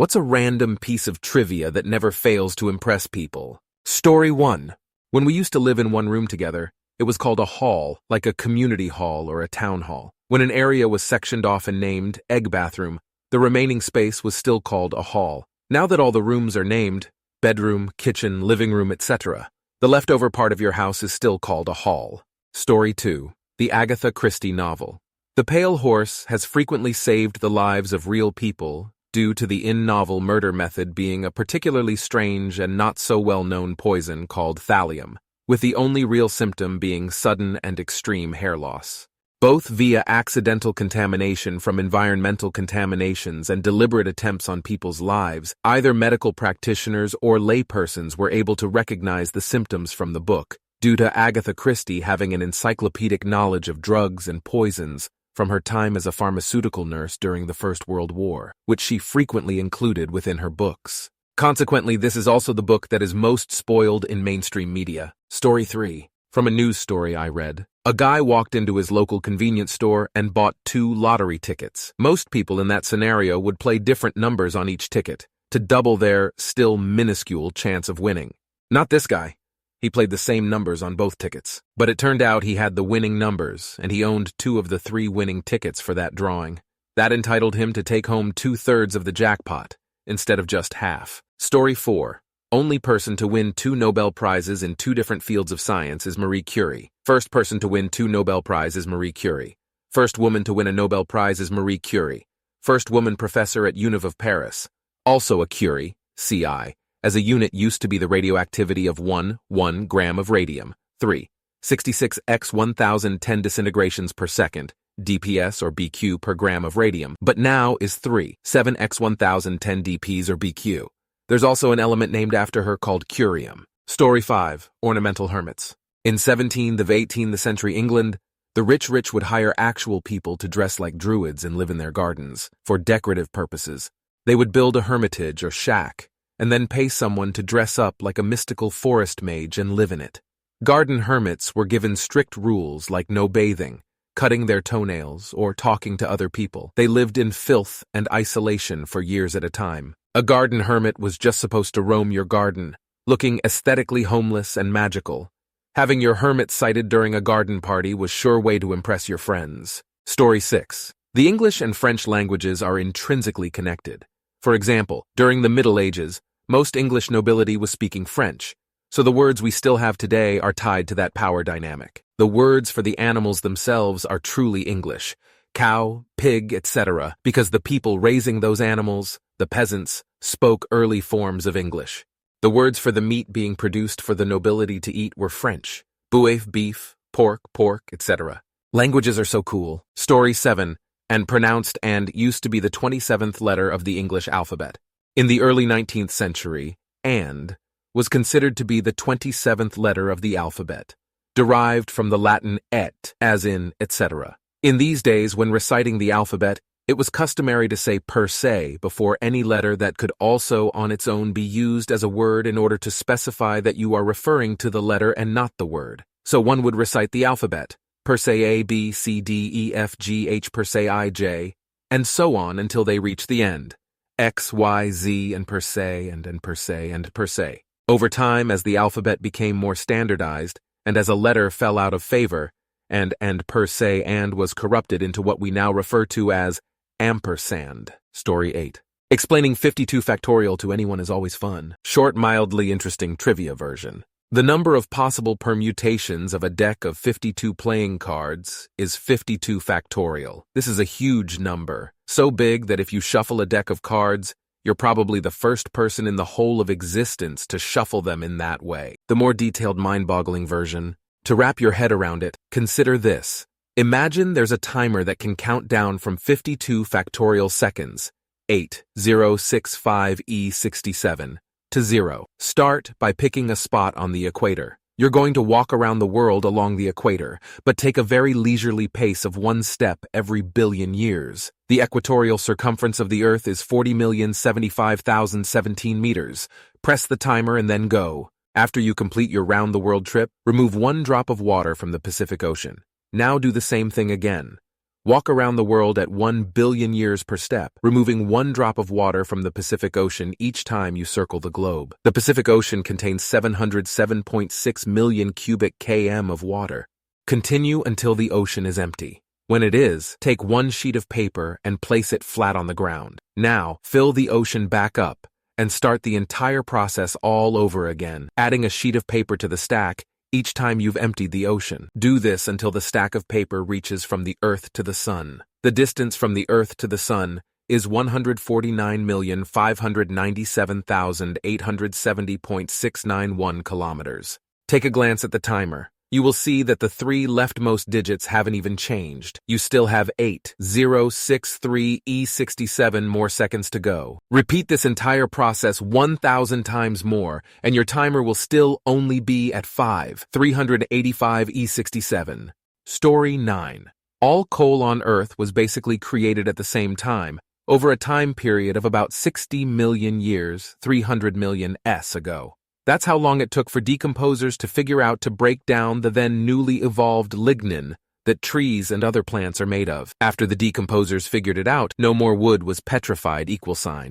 What's a random piece of trivia that never fails to impress people? Story 1. When we used to live in one room together, it was called a hall, like a community hall or a town hall. When an area was sectioned off and named egg bathroom, the remaining space was still called a hall. Now that all the rooms are named, bedroom, kitchen, living room, etc., the leftover part of your house is still called a hall. Story 2. The Agatha Christie novel. The Pale Horse has frequently saved the lives of real people due to the in-novel murder method being a particularly strange and not so well-known poison called thallium, with the only real symptom being sudden and extreme hair loss. Both via accidental contamination from environmental contaminations and deliberate attempts on people's lives, either medical practitioners or laypersons were able to recognize the symptoms from the book, due to Agatha Christie having an encyclopedic knowledge of drugs and poisons from her time as a pharmaceutical nurse during the First World War, which she frequently included within her books. Consequently, this is also the book that is most spoiled in mainstream media. Story 3. From a news story I read, a guy walked into his local convenience store and bought 2 lottery tickets. Most people in that scenario would play different numbers on each ticket to double their still minuscule chance of winning. Not this guy. He played the same numbers on both tickets. But it turned out he had the winning numbers, and he owned 2 of the 3 winning tickets for that drawing. That entitled him to take home 2/3 of the jackpot, instead of just half. Story 4. Only person to win 2 Nobel Prizes in 2 different fields of science is Marie Curie. First person to win 2 Nobel Prizes is Marie Curie. First woman to win a Nobel Prize is Marie Curie. First woman professor at Univ of Paris. Also a Curie, CI, as a unit used to be the radioactivity of 1 gram of radium. 3. 66 x 1010 disintegrations per second, DPS or BQ per gram of radium, but now is 3. 7 x 1010 DPs or BQ. There's also an element named after her called curium. Story 5. Ornamental hermits. In 18th century England, the rich would hire actual people to dress like druids and live in their gardens, for decorative purposes. They would build a hermitage or shack, and then pay someone to dress up like a mystical forest mage and live in it. Garden hermits were given strict rules like no bathing, cutting their toenails, or talking to other people. They lived in filth and isolation for years at a time. A garden hermit was just supposed to roam your garden, looking aesthetically homeless and magical. Having your hermit sighted during a garden party was sure way to impress your friends. Story 6. The English and French languages are intrinsically connected. For example, during the Middle Ages, most English nobility was speaking French, so the words we still have today are tied to that power dynamic. The words for the animals themselves are truly English, cow, pig, etc., because the people raising those animals, the peasants, spoke early forms of English. The words for the meat being produced for the nobility to eat were French, bœuf, beef, pork, etc. Languages are so cool. Story 7. And pronounced and used to be the 27th letter of the English alphabet. In the early 19th century, and was considered to be the 27th letter of the alphabet, derived from the Latin et, as in etc. In these days, when reciting the alphabet, it was customary to say per se before any letter that could also on its own be used as a word in order to specify that you are referring to the letter and not the word. So one would recite the alphabet, per se A, B, C, D, E, F, G, H, per se I, J, and so on until they reach the end. X, Y, Z, and per se, and per se, and per se. Over time, as the alphabet became more standardized, and as a letter fell out of favor, and per se and was corrupted into what we now refer to as ampersand. Story 8. Explaining 52 factorial to anyone is always fun. Short, mildly interesting trivia version. The number of possible permutations of a deck of 52 playing cards is 52 factorial. This is a huge number, so big that if you shuffle a deck of cards, you're probably the first person in the whole of existence to shuffle them in that way. The more detailed, mind-boggling version. To wrap your head around it, consider this. Imagine there's a timer that can count down from 52 factorial seconds, 8:065E67, to 0. Start by picking a spot on the equator. You're going to walk around the world along the equator, but take a very leisurely pace of 1 step every billion years. The equatorial circumference of the Earth is 40,075,017 meters. Press the timer and then go. After you complete your round-the-world trip, remove 1 drop of water from the Pacific Ocean. Now do the same thing again. Walk around the world at 1 billion years per step, removing 1 drop of water from the Pacific Ocean each time you circle the globe. The Pacific Ocean contains 707.6 million cubic km of water. Continue until the ocean is empty. When it is, take 1 sheet of paper and place it flat on the ground. Now, fill the ocean back up and start the entire process all over again, adding a sheet of paper to the stack each time you've emptied the ocean. Do this until the stack of paper reaches from the Earth to the Sun. The distance from the Earth to the Sun is 149,597,870.691 kilometers. Take a glance at the timer. You will see that the 3 leftmost digits haven't even changed. You still have 8063E67 more seconds to go. Repeat this entire process 1,000 times more, and your timer will still only be at 385E67. Story 9. All coal on Earth was basically created at the same time, over a time period of about 60 million years, 300 million s ago. That's how long it took for decomposers to figure out to break down the then newly evolved lignin that trees and other plants are made of. After the decomposers figured it out, no more wood was petrified,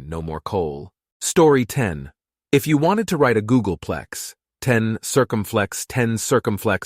no more coal. Story 10. If you wanted to write a Googleplex, 10 circumflex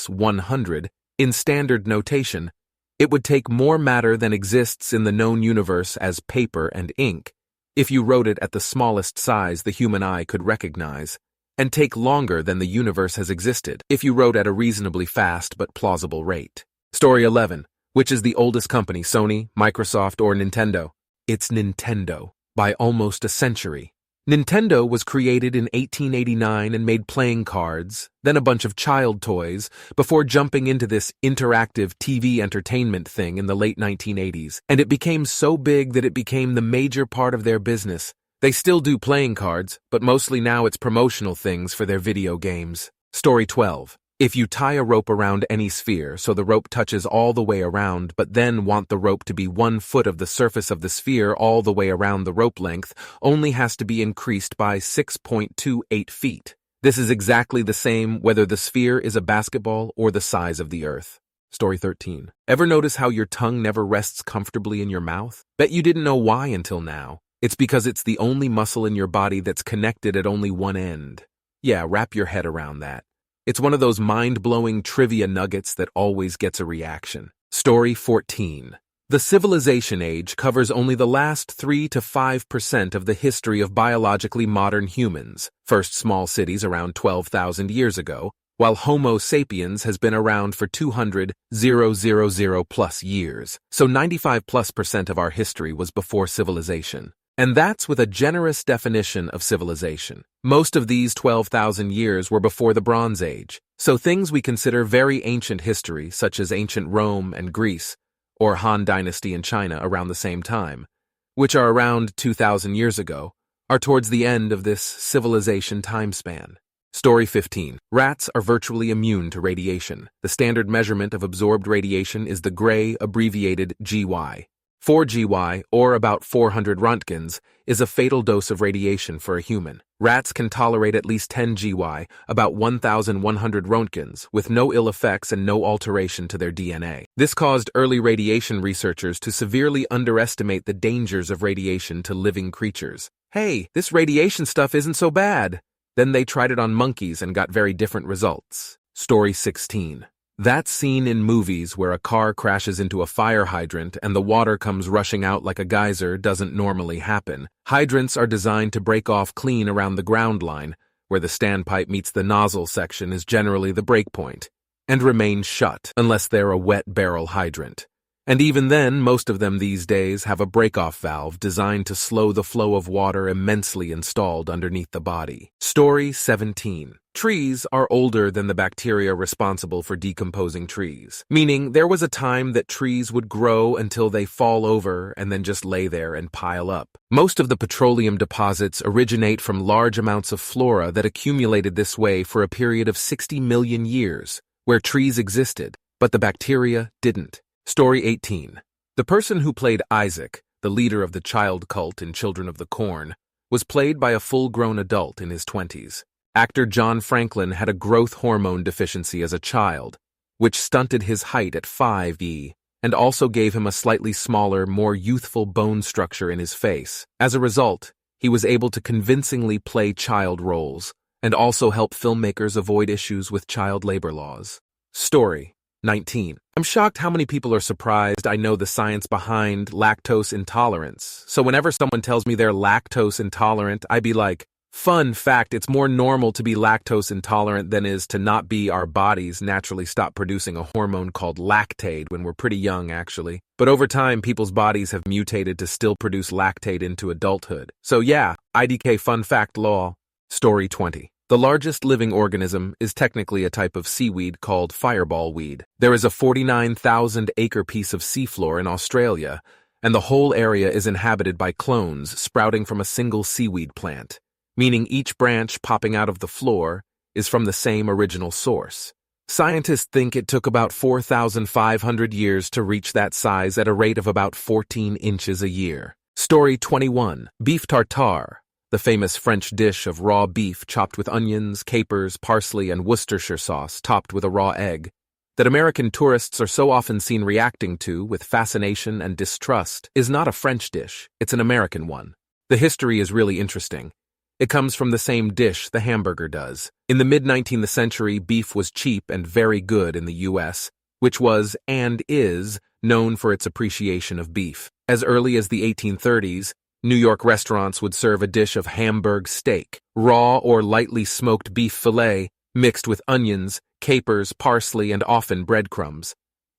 100, in standard notation, it would take more matter than exists in the known universe as paper and ink if you wrote it at the smallest size the human eye could recognize, and take longer than the universe has existed if you wrote at a reasonably fast but plausible rate. Story 11. Which is the oldest company, Sony, Microsoft, or Nintendo? It's Nintendo, by almost a century. Nintendo was created in 1889 and made playing cards, then a bunch of child toys, before jumping into this interactive TV entertainment thing in the late 1980s, and it became so big that it became the major part of their business. They still do playing cards, but mostly now it's promotional things for their video games. Story 12. If you tie a rope around any sphere so the rope touches all the way around, but then want the rope to be 1 foot of the surface of the sphere all the way around, the rope length only has to be increased by 6.28 feet. This is exactly the same whether the sphere is a basketball or the size of the Earth. Story 13. Ever notice how your tongue never rests comfortably in your mouth? Bet you didn't know why until now. It's because it's the only muscle in your body that's connected at only one end. Yeah, wrap your head around that. It's one of those mind-blowing trivia nuggets that always gets a reaction. Story 14. The Civilization Age covers only the last 3 to 5% of the history of biologically modern humans, first small cities around 12,000 years ago, while Homo sapiens has been around for 200,000 plus years. So 95% of our history was before civilization. And that's with a generous definition of civilization. Most of these 12,000 years were before the Bronze Age, so things we consider very ancient history, such as ancient Rome and Greece, or Han Dynasty in China around the same time, which are around 2,000 years ago, are towards the end of this civilization time span. Story 15. Rats are virtually immune to radiation. The standard measurement of absorbed radiation is the gray, abbreviated GY. 4 GY, or about 400 Roentgens, is a fatal dose of radiation for a human. Rats can tolerate at least 10 GY, about 1,100 Roentgens, with no ill effects and no alteration to their DNA. This caused early radiation researchers to severely underestimate the dangers of radiation to living creatures. Hey, this radiation stuff isn't so bad. Then they tried it on monkeys and got very different results. Story 16. That scene in movies where a car crashes into a fire hydrant and the water comes rushing out like a geyser doesn't normally happen. Hydrants are designed to break off clean around the ground line, where the standpipe meets the nozzle section is generally the break point, and remain shut unless they're a wet barrel hydrant. And even then, most of them these days have a break-off valve designed to slow the flow of water immensely installed underneath the body. Story 17. Trees are older than the bacteria responsible for decomposing trees, meaning there was a time that trees would grow until they fall over and then just lay there and pile up. Most of the petroleum deposits originate from large amounts of flora that accumulated this way for a period of 60 million years, where trees existed, but the bacteria didn't. Story 18. The person who played Isaac, the leader of the child cult in Children of the Corn, was played by a full-grown adult in his 20s. Actor John Franklin had a growth hormone deficiency as a child, which stunted his height at 5', and also gave him a slightly smaller, more youthful bone structure in his face. As a result, he was able to convincingly play child roles, and also help filmmakers avoid issues with child labor laws. Story 19. I'm shocked how many people are surprised I know the science behind lactose intolerance. So whenever someone tells me they're lactose intolerant, I be like, fun fact, it's more normal to be lactose intolerant than is to not be. Our bodies naturally stop producing a hormone called lactate when we're pretty young, actually. But over time, people's bodies have mutated to still produce lactate into adulthood. So yeah, IDK fun fact lol. Story 20. The largest living organism is technically a type of seaweed called fireball weed. There is a 49,000-acre piece of seafloor in Australia, and the whole area is inhabited by clones sprouting from a single seaweed plant, meaning each branch popping out of the floor is from the same original source. Scientists think it took about 4,500 years to reach that size at a rate of about 14 inches a year. Story 21. Beef tartare, the famous French dish of raw beef chopped with onions, capers, parsley, and Worcestershire sauce topped with a raw egg, that American tourists are so often seen reacting to with fascination and distrust, is not a French dish, it's an American one. The history is really interesting. It comes from the same dish the hamburger does. In the mid-19th century, beef was cheap and very good in the U.S., which was, and is, known for its appreciation of beef. As early as the 1830s, New York restaurants would serve a dish of Hamburg steak, raw or lightly smoked beef fillet, mixed with onions, capers, parsley, and often breadcrumbs.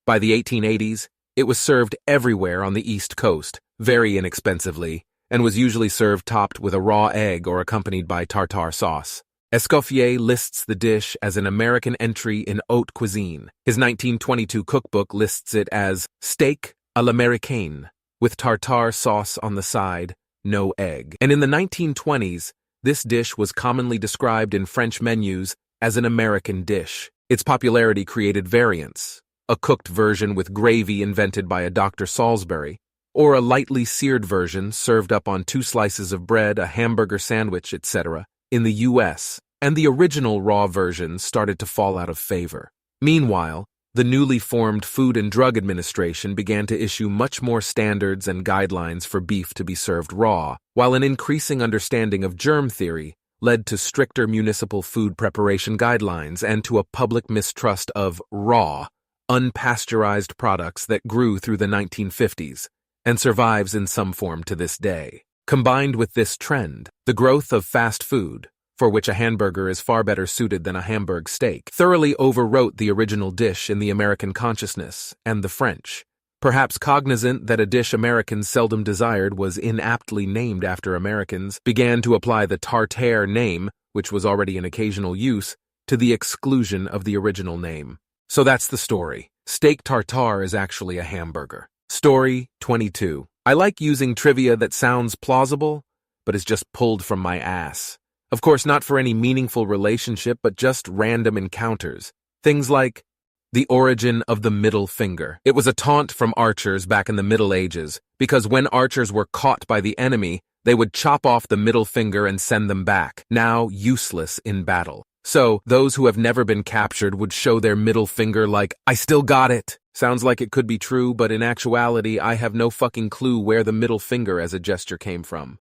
By the 1880s, it was served everywhere on the East Coast, very inexpensively, and was usually served topped with a raw egg or accompanied by tartare sauce. Escoffier lists the dish as an American entry in haute cuisine. His 1922 cookbook lists it as steak à l'américaine, with tartare sauce on the side, no egg. And in the 1920s, this dish was commonly described in French menus as an American dish. Its popularity created variants, a cooked version with gravy invented by a Dr. Salisbury, or a lightly seared version served up on 2 slices of bread, a hamburger sandwich, etc., in the U.S., and the original raw version started to fall out of favor. Meanwhile, the newly formed Food and Drug Administration began to issue much more standards and guidelines for beef to be served raw, while an increasing understanding of germ theory led to stricter municipal food preparation guidelines and to a public mistrust of raw, unpasteurized products that grew through the 1950s and survives in some form to this day. Combined with this trend, the growth of fast food, for which a hamburger is far better suited than a Hamburg steak, thoroughly overwrote the original dish in the American consciousness and the French. Perhaps cognizant that a dish Americans seldom desired was inaptly named after Americans, began to apply the tartare name, which was already in occasional use, to the exclusion of the original name. So that's the story. Steak tartare is actually a hamburger. Story 22. I like using trivia that sounds plausible, but is just pulled from my ass. Of course, not for any meaningful relationship, but just random encounters. Things like the origin of the middle finger. It was a taunt from archers back in the Middle Ages, because when archers were caught by the enemy, they would chop off the middle finger and send them back, now useless in battle. So, those who have never been captured would show their middle finger like, I still got it. Sounds like it could be true, but in actuality, I have no fucking clue where the middle finger as a gesture came from.